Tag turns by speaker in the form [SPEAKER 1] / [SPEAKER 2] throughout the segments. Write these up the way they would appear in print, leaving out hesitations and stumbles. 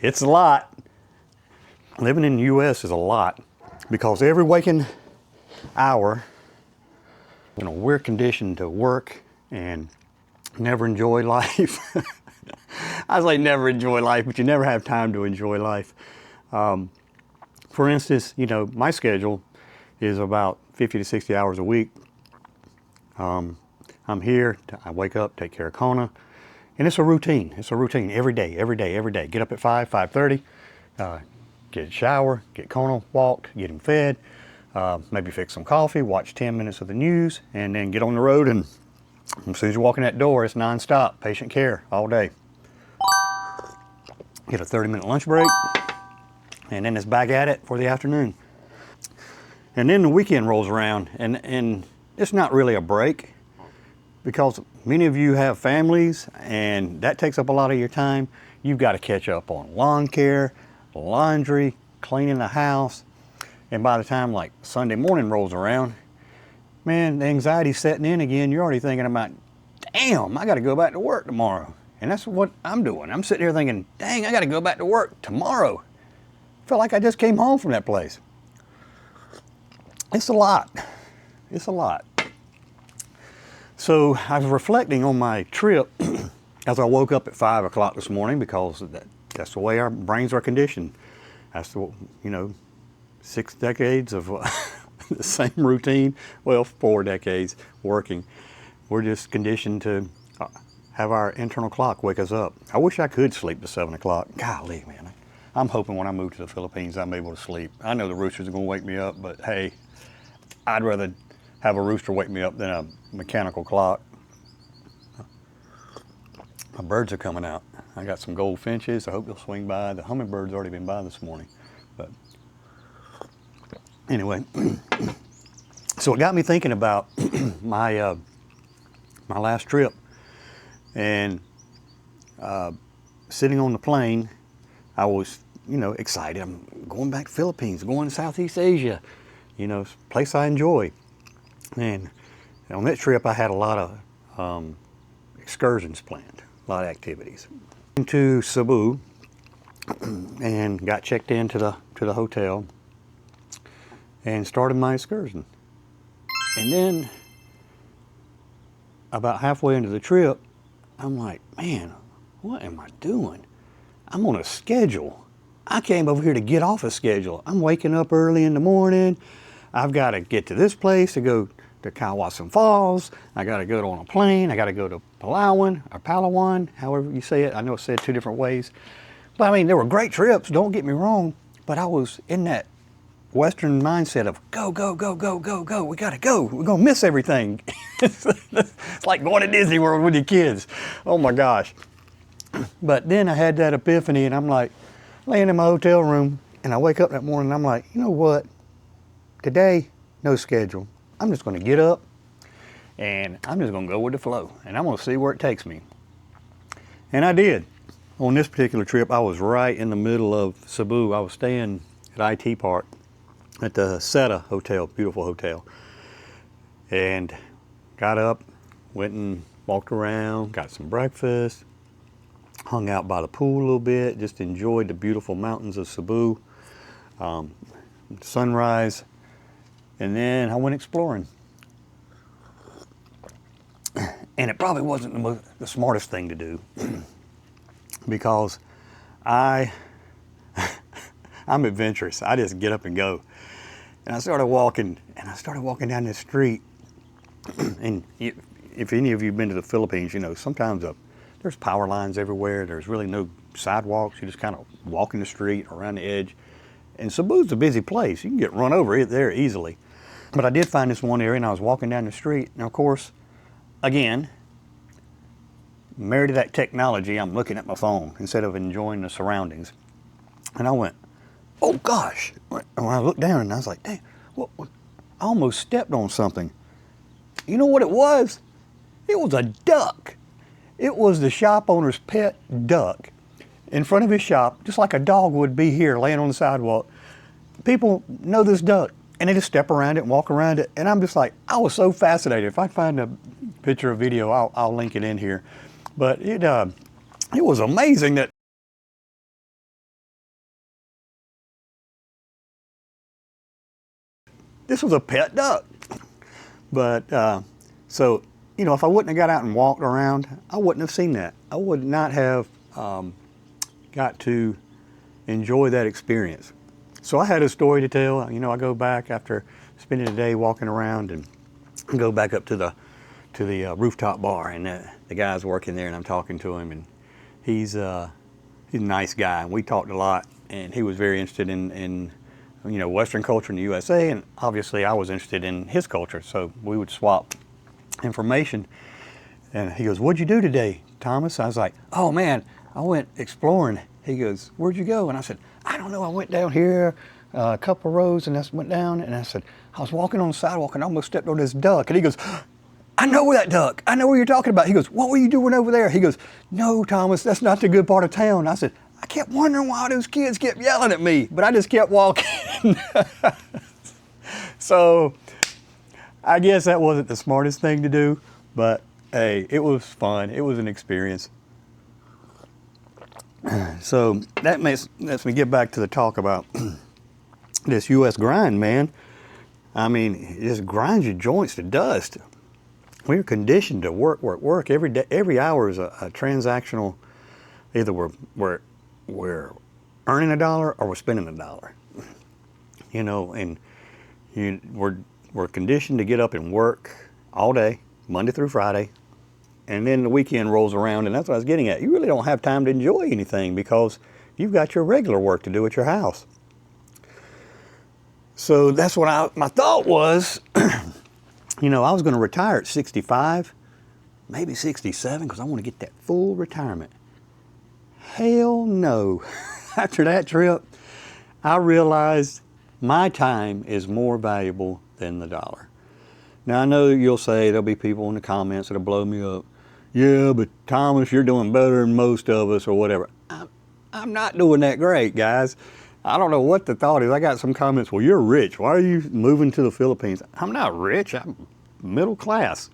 [SPEAKER 1] It's a lot. Living in the U.S. is a lot because every waking hour, we're conditioned to work and never enjoy life. I was like, never enjoy life, but you never have time to enjoy life. For instance, my schedule is about 50 to 60 hours a week. I'm here, I wake up, take care of Kona, and it's a routine. It's a routine every day, every day, every day. Get up at 5:30, get a shower, get Kona walked, get him fed, maybe fix some coffee, watch 10 minutes of the news, and then get on the road, and as soon as you walk in that door, it's nonstop, patient care all day. Get a 30-minute lunch break, and then it's back at it for the afternoon. And then the weekend rolls around, and it's not really a break because many of you have families, and that takes up a lot of your time. You've got to catch up on lawn care, laundry, cleaning the house, and by the time like Sunday morning rolls around, man, the anxiety's setting in again. You're already thinking about, damn, I got to go back to work tomorrow. And that's what I'm doing. I'm sitting here thinking, dang, I got to go back to work tomorrow. I felt like I just came home from that place. It's a lot. It's a lot. So I was reflecting on my trip as I woke up at 5 o'clock this morning because that's the way our brains are conditioned. That's the, 6 decades of the same routine. Well, 4 decades working. We're just conditioned to have our internal clock wake us up. I wish I could sleep to 7 o'clock. Golly, man. I'm hoping when I move to the Philippines, I'm able to sleep. I know the roosters are going to wake me up, but hey, I'd rather have a rooster wake me up than a mechanical clock. My birds are coming out. I got some goldfinches. I hope they'll swing by. The hummingbird's already been by this morning. But anyway, so it got me thinking about my last trip. And sitting on the plane, I was, excited. I'm going back to the Philippines, going to Southeast Asia, place I enjoy. And on that trip, I had a lot of excursions planned, a lot of activities. To Cebu and got checked into the hotel and started my excursion. And then about halfway into the trip, I'm like, man, what am I doing? I'm on a schedule. I came over here to get off a schedule. I'm waking up early in the morning. I've got to get to this place to go to Kawasan Falls. I got to go on a plane. I got to go to Palawan, however you say it. I know it's said 2 different ways. But I mean, they were great trips, don't get me wrong. But I was in that Western mindset of go, go, go, go, go, go. We got to go. We're going to miss everything. It's like going to Disney World with your kids. Oh my gosh. But then I had that epiphany and I'm like laying in my hotel room and I wake up that morning and I'm like, you know what? Today, no schedule. I'm just going to get up and I'm just going to go with the flow and I'm going to see where it takes me. And I did. On this particular trip, I was right in the middle of Cebu. I was staying at IT Park at the Seta Hotel, beautiful hotel. And got up, went and walked around, got some breakfast, hung out by the pool a little bit, just enjoyed the beautiful mountains of Cebu, sunrise, and then I went exploring. And it probably wasn't the smartest thing to do because I'm adventurous. I just get up and go. And I started walking down this street. And if any of you have been to the Philippines, sometimes there's power lines everywhere. There's really no sidewalks. You just kind of walk in the street around the edge. And Cebu's a busy place. You can get run over there easily. But I did find this one area and I was walking down the street. Now, of course, again, married to that technology, I'm looking at my phone instead of enjoying the surroundings. And I went, oh gosh. When I looked down and I was like, dang, I almost stepped on something. You know what it was? It was a duck. It was the shop owner's pet duck in front of his shop, just like a dog would be here laying on the sidewalk. People know this duck and they just step around it and walk around it. And I'm just like, I was so fascinated. If I find a picture or video, I'll link it in here. But it was amazing that this was a pet duck. But so, you know, if I wouldn't have got out and walked around, I wouldn't have seen that. I would not have got to enjoy that experience. So I had a story to tell. You know, I go back after spending a day walking around and go back up to the rooftop bar, and the guy's working there, and I'm talking to him, and he's a nice guy, and we talked a lot, and he was very interested in you know, Western culture in the USA, and obviously I was interested in his culture, so we would swap information. And he goes, "What'd you do today, Thomas?" I was like, "Oh man, I went exploring." He goes, "Where'd you go?" And I said, "I don't know, I went down here a couple rows and I went down," and I said, "I was walking on the sidewalk and I almost stepped on this duck." And he goes, "I know where that duck, I know what you're talking about." He goes, "What were you doing over there?" He goes, "No, Thomas, that's not the good part of town." I said, "I kept wondering why those kids kept yelling at me, but I just kept walking." So I guess that wasn't the smartest thing to do, but hey, it was fun. It was an experience. So that lets me get back to the talk about this U.S. grind, man. I mean, it just grinds your joints to dust. We're conditioned to work, work, work every day. Every hour is a transactional. Either we're earning $1 or we're spending $1. You know, and we're conditioned to get up and work all day, Monday through Friday, and then the weekend rolls around, and that's what I was getting at. You really don't have time to enjoy anything because you've got your regular work to do at your house. So that's what my thought was. You know, I was going to retire at 65, maybe 67, because I want to get that full retirement. Hell no. After that trip, I realized my time is more valuable than the dollar. Now, I know you'll say there'll be people in the comments that'll blow me up. "Yeah, but Thomas, you're doing better than most of us," or whatever. I'm not doing that great, guys. I don't know what the thought is. I got some comments, "Well, you're rich. Why are you moving to the Philippines?" I'm not rich. I'm middle class.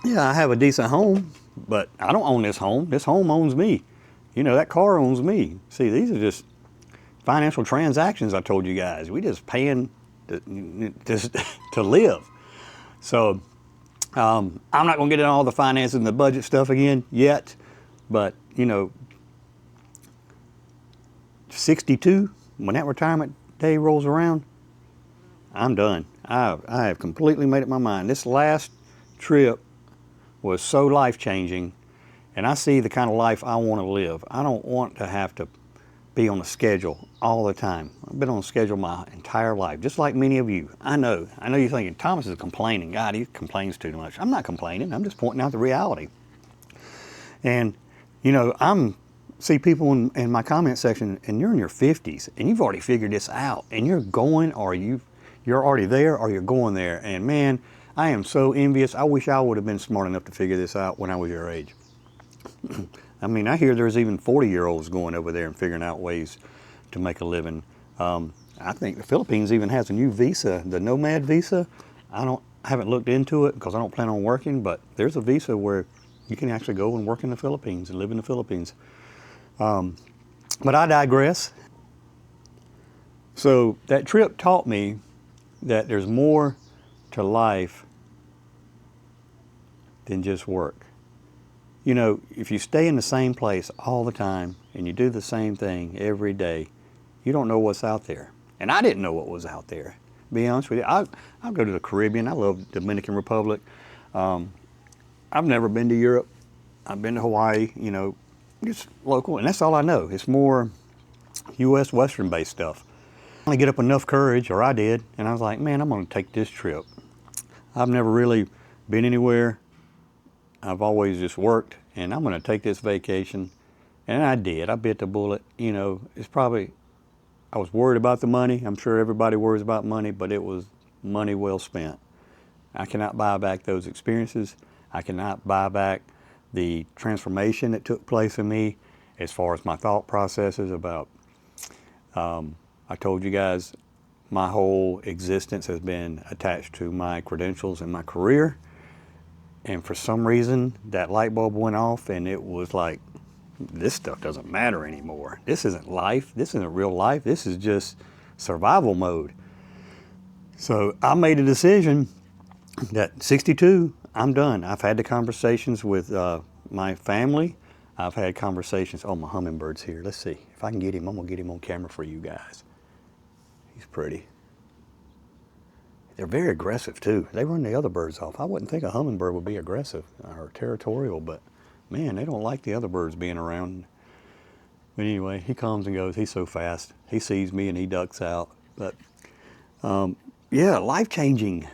[SPEAKER 1] Yeah, I have a decent home, but I don't own this home. This home owns me. You know, that car owns me. See, these are just financial transactions I told you guys. We just paying to live. So I'm not going to get into all the finances and the budget stuff again yet, but you know, 62, when that retirement day rolls around, I'm done. I have completely made up my mind. This last trip was so life-changing, and I see the kind of life I want to live. I don't want to have to be on a schedule all the time. I've been on a schedule my entire life, just like many of you. I know you're thinking, Thomas is complaining. God, he complains too much. I'm not complaining. I'm just pointing out the reality. And, you know, see people in my comment section, and you're in your 50s, and you've already figured this out, and you're going, or you're already there, or you're going there. And man, I am so envious. I wish I would have been smart enough to figure this out when I was your age. I mean, I hear there's even 40-year-olds going over there and figuring out ways to make a living. I think the Philippines even has a new visa, the nomad visa. I haven't looked into it because I don't plan on working, but there's a visa where you can actually go and work in the Philippines and live in the Philippines. But I digress. So that trip taught me that there's more to life than just work. You know, if you stay in the same place all the time and you do the same thing every day, you don't know what's out there. And I didn't know what was out there. To be honest with you, I'll go to the Caribbean. I love Dominican Republic. I've never been to Europe. I've been to Hawaii, you know, just local, and that's all I know. It's more U.S. Western-based stuff. I get up enough courage, or I did, and I was like, man, I'm going to take this trip. I've never really been anywhere. I've always just worked, and I'm going to take this vacation. And I did. I bit the bullet. You know, I was worried about the money. I'm sure everybody worries about money, but it was money well spent. I cannot buy back those experiences. I cannot buy back the transformation that took place in me as far as my thought processes about, I told you guys, my whole existence has been attached to my credentials and my career. And for some reason, that light bulb went off, and it was like, this stuff doesn't matter anymore. This isn't life. This isn't real life. This is just survival mode. So I made a decision that 62, I'm done. I've had the conversations with my family. I've had conversations. Oh, my hummingbird's here. Let's see if I can get him. I'm gonna get him on camera for you guys. He's pretty. They're very aggressive too. They run the other birds off. I wouldn't think a hummingbird would be aggressive or territorial, but man, they don't like the other birds being around. But anyway, he comes and goes. He's so fast. He sees me and he ducks out. But yeah, life-changing.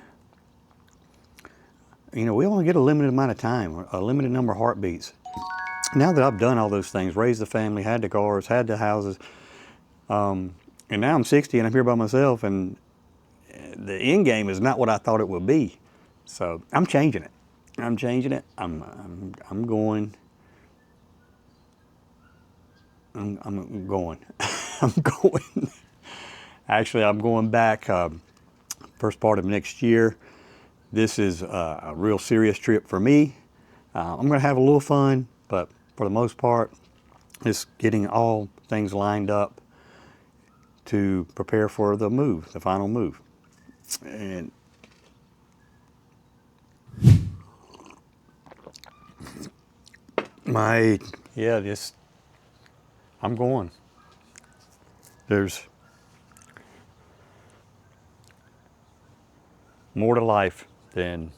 [SPEAKER 1] You know, we only get a limited amount of time, a limited number of heartbeats. Now that I've done all those things, raised the family, had the cars, had the houses, and now I'm 60 and I'm here by myself, and the end game is not what I thought it would be. So I'm changing it. I'm changing it. I'm going. I'm going. I'm going. Actually, I'm going back first part of next year. This is a real serious trip for me. I'm going to have a little fun, but for the most part, just getting all things lined up to prepare for the move, the final move. And I'm going. There's more to life than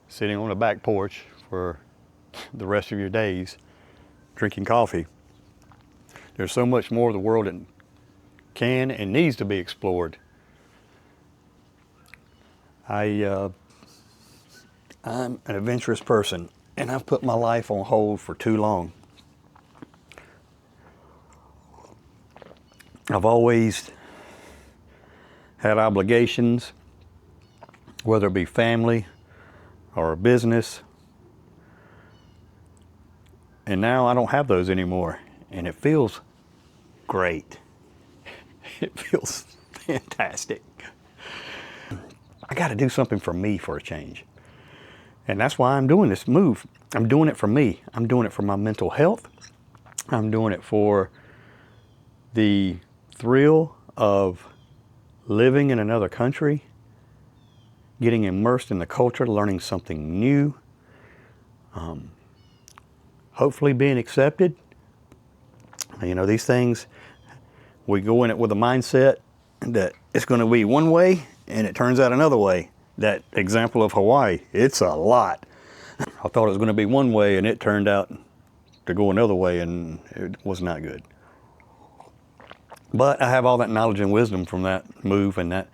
[SPEAKER 1] sitting on a back porch for the rest of your days drinking coffee. There's so much more of the world that can and needs to be explored. I'm an adventurous person, and I've put my life on hold for too long. I've always had obligations, whether it be family or a business, and now I don't have those anymore, and it feels great. It feels fantastic. I got to do something for me for a change. And that's why I'm doing this move. I'm doing it for me. I'm doing it for my mental health. I'm doing it for the thrill of living in another country, getting immersed in the culture, learning something new, hopefully being accepted. You know, these things, we go in it with a mindset that it's going to be one way, and it turns out another way. That example of Hawaii, it's a lot. I thought it was going to be one way, and it turned out to go another way, and it was not good. But I have all that knowledge and wisdom from that move and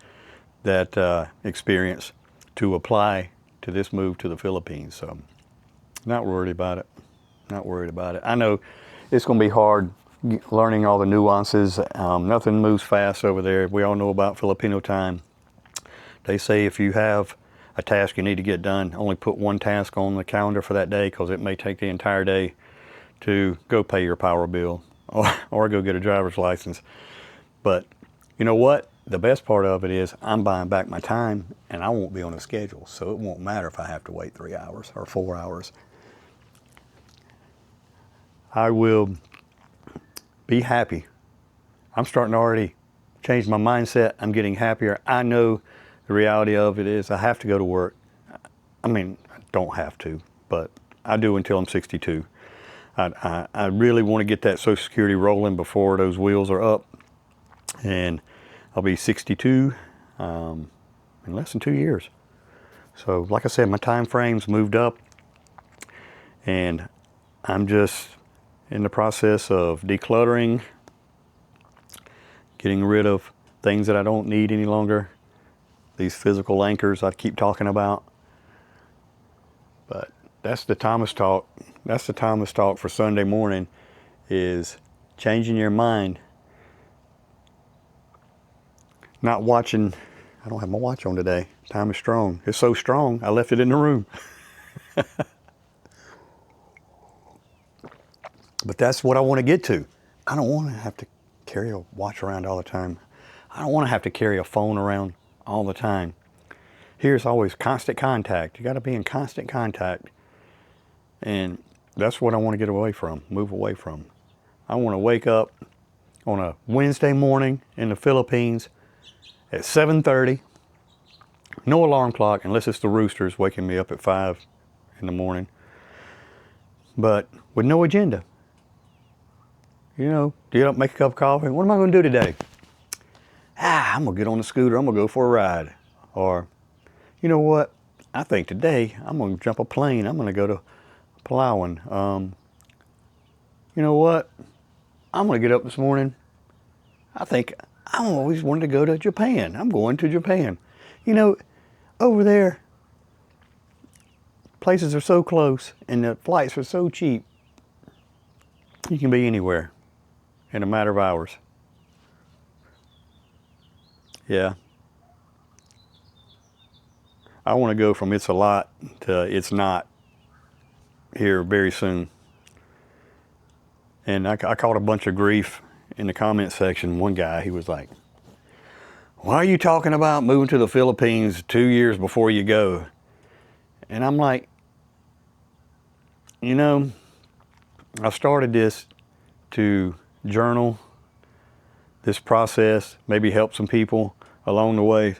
[SPEAKER 1] that experience to apply to this move to the Philippines. So not worried about it. Not worried about it. I know it's going to be hard learning all the nuances. Nothing moves fast over there. We all know about Filipino time. They say if you have a task you need to get done, only put one task on the calendar for that day, because it may take the entire day to go pay your power bill or go get a driver's license. But you know what? The best part of it is I'm buying back my time, and I won't be on a schedule, so it won't matter if I have to wait 3 hours or 4 hours. I will be happy. I'm starting to already change my mindset. I'm getting happier. I know the reality of it is I have to go to work. I mean, I don't have to, but I do until I'm 62. I really want to get that Social Security rolling before those wheels are up. And I'll be 62 in less than 2 years. So like I said, my time frame's moved up, and I'm just in the process of decluttering, getting rid of things that I don't need any longer. These physical anchors I keep talking about. But that's the Thomas talk. That's the Thomas talk for Sunday morning, is changing your mind. Not watching. I don't have my watch on today. Time is strong. It's so strong, I left it in the room. But that's what I want to get to. I don't want to have to carry a watch around all the time. I don't want to have to carry a phone around all the time. Here's always constant contact. You got to be in constant contact. And that's what I want to get away from, move away from. I want to wake up on a Wednesday morning in the Philippines at 7:30. No alarm clock unless it's the roosters waking me up at 5 in the morning. But with no agenda. You know, get up, make a cup of coffee. What am I going to do today? I'm going to get on the scooter. I'm going to go for a ride. Or, you know what? I think today I'm going to jump a plane. I'm going to go to Palawan. You know what? I'm going to get up this morning. I think I always wanted to go to Japan. I'm going to Japan. You know, over there, places are so close and the flights are so cheap. You can be anywhere in a matter of hours. Yeah. I want to go from it's a lot to it's not here very soon. And I caught a bunch of grief in the comment section. One guy, he was like, why are you talking about moving to the Philippines 2 years before you go? And I'm like, you know, I started this to journal this process, maybe help some people along the way.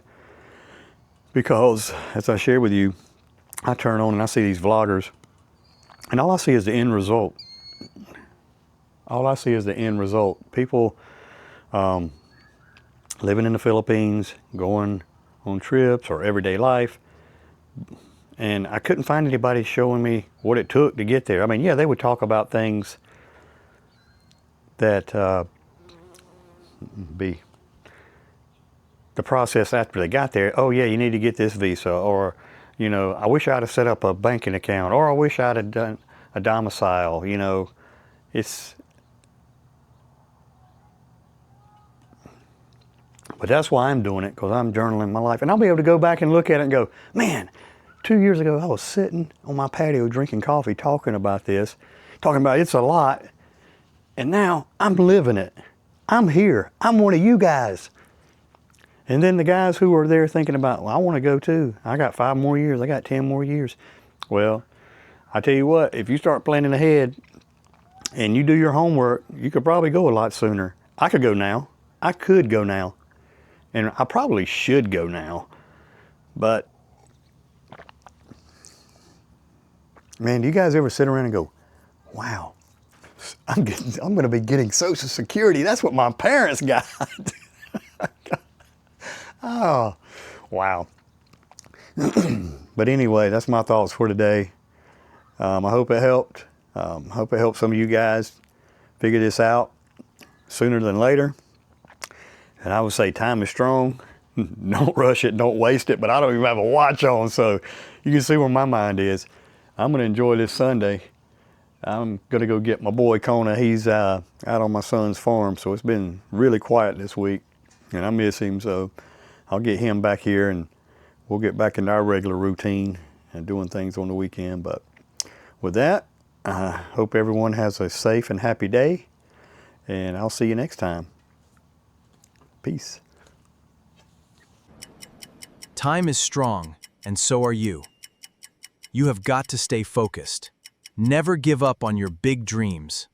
[SPEAKER 1] Because, as I share with you, I turn on and I see these vloggers, and all I see is the end result. All I see is the end result. People living in the Philippines, going on trips or everyday life. And I couldn't find anybody showing me what it took to get there. I mean, yeah, they would talk about things that be the process after they got there. Oh yeah, you need to get this visa, or, you know, I wish I'd have set up a banking account, or I wish I'd have done a domicile. You know, but that's why I'm doing it, because I'm journaling my life. And I'll be able to go back and look at it and go, man, 2 years ago I was sitting on my patio drinking coffee talking about this, talking about it's a lot, and now I'm living it. I'm here. I'm one of you guys. And then the guys who are there thinking about, well, I want to go too. I got 5 more years. I got 10 more years. Well, I tell you what, if you start planning ahead and you do your homework, you could probably go a lot sooner. I could go now. I could go now. And I probably should go now. But, man, do you guys ever sit around and go, wow, I'm going to be getting Social Security. That's what my parents got. Oh, wow. But anyway, that's my thoughts for today. I hope it helped. I hope it helped some of you guys figure this out sooner than later. And I would say time is strong. Don't rush it, don't waste it. But I don't even have a watch on, so you can see where my mind is. I'm going to enjoy this Sunday. I'm going to go get my boy Kona. He's out on my son's farm, so it's been really quiet this week, and I miss him. So I'll get him back here, and we'll get back into our regular routine and doing things on the weekend. But with that, I hope everyone has a safe and happy day, and I'll see you next time. Peace.
[SPEAKER 2] Time is strong, and so are you. You have got to stay focused. Never give up on your big dreams.